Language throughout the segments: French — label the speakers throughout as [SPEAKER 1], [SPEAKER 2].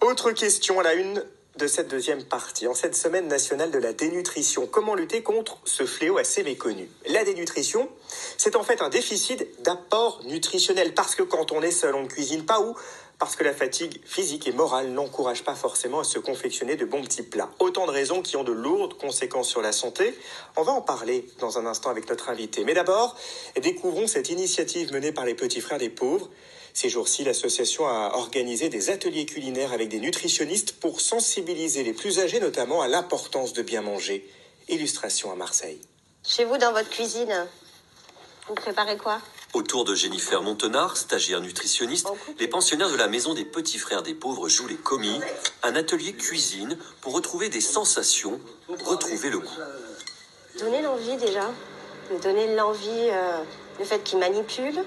[SPEAKER 1] Autre question à la une de cette deuxième partie. En cette semaine nationale de la dénutrition, comment lutter contre ce fléau assez méconnu? La dénutrition, c'est en fait un déficit d'apport nutritionnel, parce que quand on est seul, on ne cuisine pas, ou parce que la fatigue physique et morale n'encourage pas forcément à se confectionner de bons petits plats. Autant de raisons qui ont de lourdes conséquences sur la santé. On va en parler dans un instant avec notre invité. Mais d'abord, découvrons cette initiative menée par les Petits Frères des Pauvres. Ces jours-ci, l'association a organisé des ateliers culinaires avec des nutritionnistes pour sensibiliser les plus âgés, notamment à l'importance de bien manger. Illustration à Marseille.
[SPEAKER 2] Chez vous, dans votre cuisine, vous préparez quoi ?
[SPEAKER 3] Autour de Jennifer Montenard, stagiaire nutritionniste, les pensionnaires de la Maison des Petits Frères des Pauvres jouent les commis, un atelier cuisine pour retrouver des sensations, retrouver le goût.
[SPEAKER 2] Donner l'envie déjà, de donner l'envie, le fait qu'ils manipulent,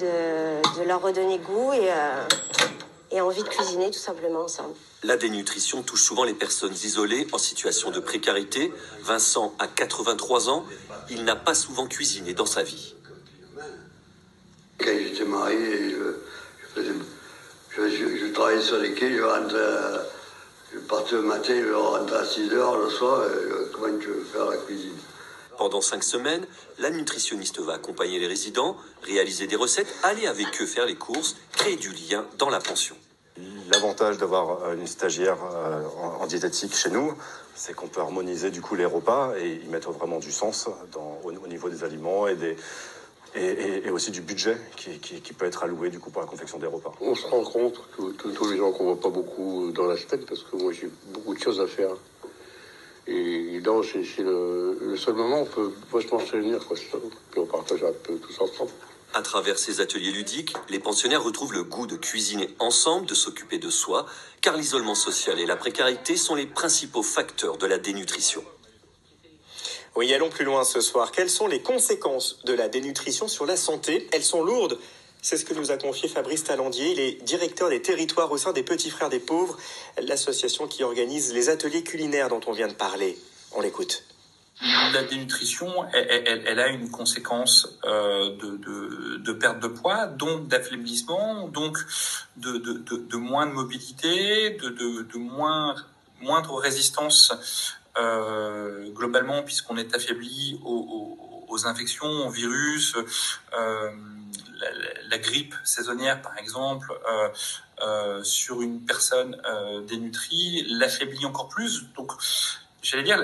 [SPEAKER 2] de leur redonner goût et envie de cuisiner tout simplement ensemble.
[SPEAKER 3] La dénutrition touche souvent les personnes isolées en situation de précarité. Vincent a 83 ans, il n'a pas souvent cuisiné dans sa vie.
[SPEAKER 4] Quand j'étais marié, je travaillais sur les quais, je partais le matin, je rentrais à 6 heures le soir, comment tu veux faire la cuisine?
[SPEAKER 3] Pendant 5 semaines, la nutritionniste va accompagner les résidents, réaliser des recettes, aller avec eux faire les courses, créer du lien dans la pension.
[SPEAKER 5] L'avantage d'avoir une stagiaire en diététique chez nous, c'est qu'on peut harmoniser du coup les repas et y mettre vraiment du sens au niveau des aliments et aussi du budget qui peut être alloué du coup pour la confection des repas.
[SPEAKER 6] On se rend compte que tous les gens qu'on voit pas beaucoup dans la semaine, parce que moi j'ai beaucoup de choses à faire. Et là, c'est le seul moment où on peut vachement se réunir, quoi. Puis on partage un peu tous ensemble.
[SPEAKER 3] À travers ces ateliers ludiques, les pensionnaires retrouvent le goût de cuisiner ensemble, de s'occuper de soi, car l'isolement social et la précarité sont les principaux facteurs de la dénutrition.
[SPEAKER 1] Oui, allons plus loin ce soir. Quelles sont les conséquences de la dénutrition sur la santé? Elles sont lourdes. C'est ce que nous a confié Fabrice Talandier. Il est directeur des territoires au sein des Petits Frères des Pauvres, l'association qui organise les ateliers culinaires dont on vient de parler. On l'écoute.
[SPEAKER 7] La dénutrition, elle a une conséquence de perte de poids, donc d'affaiblissement, donc de moins de mobilité, de moindre résistance globalement, puisqu'on est affaibli aux infections, aux virus, la grippe saisonnière par exemple, sur une personne dénutrie, l'affaiblit encore plus. Donc, j'allais dire,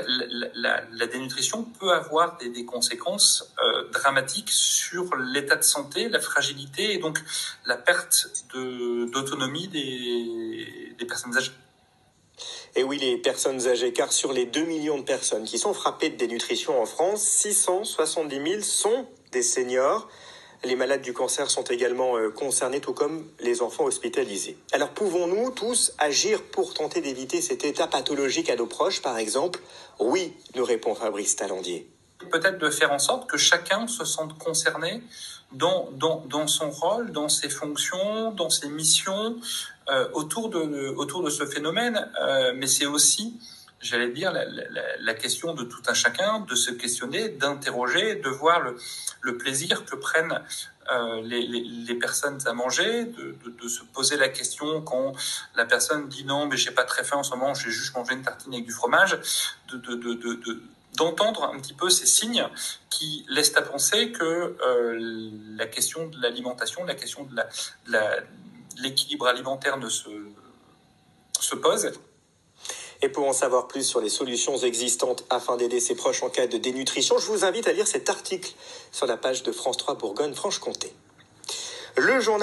[SPEAKER 7] la dénutrition peut avoir des conséquences dramatiques sur l'état de santé, la fragilité et donc la perte d'autonomie des personnes âgées.
[SPEAKER 1] Et oui, les personnes âgées, car sur les 2 millions de personnes qui sont frappées de dénutrition en France, 670 000 sont des seniors. Les malades du cancer sont également concernés, tout comme les enfants hospitalisés. Alors pouvons-nous tous agir pour tenter d'éviter cet état pathologique à nos proches, par exemple? Oui, nous répond Fabrice Talandier.
[SPEAKER 7] Peut-être de faire en sorte que chacun se sente concerné dans son rôle, dans ses fonctions, dans ses missions, autour de ce phénomène. Mais c'est aussi, j'allais dire, la question de tout un chacun, de se questionner, d'interroger, de voir le plaisir que prennent les personnes à manger, de se poser la question quand la personne dit non, mais j'ai pas très faim en ce moment, j'ai juste mangé une tartine avec du fromage, d'entendre un petit peu ces signes qui laissent à penser que la question de l'alimentation, la question de l'équilibre alimentaire ne se pose.
[SPEAKER 1] Et pour en savoir plus sur les solutions existantes afin d'aider ses proches en cas de dénutrition, je vous invite à lire cet article sur la page de France 3 Bourgogne-Franche-Comté. Le journal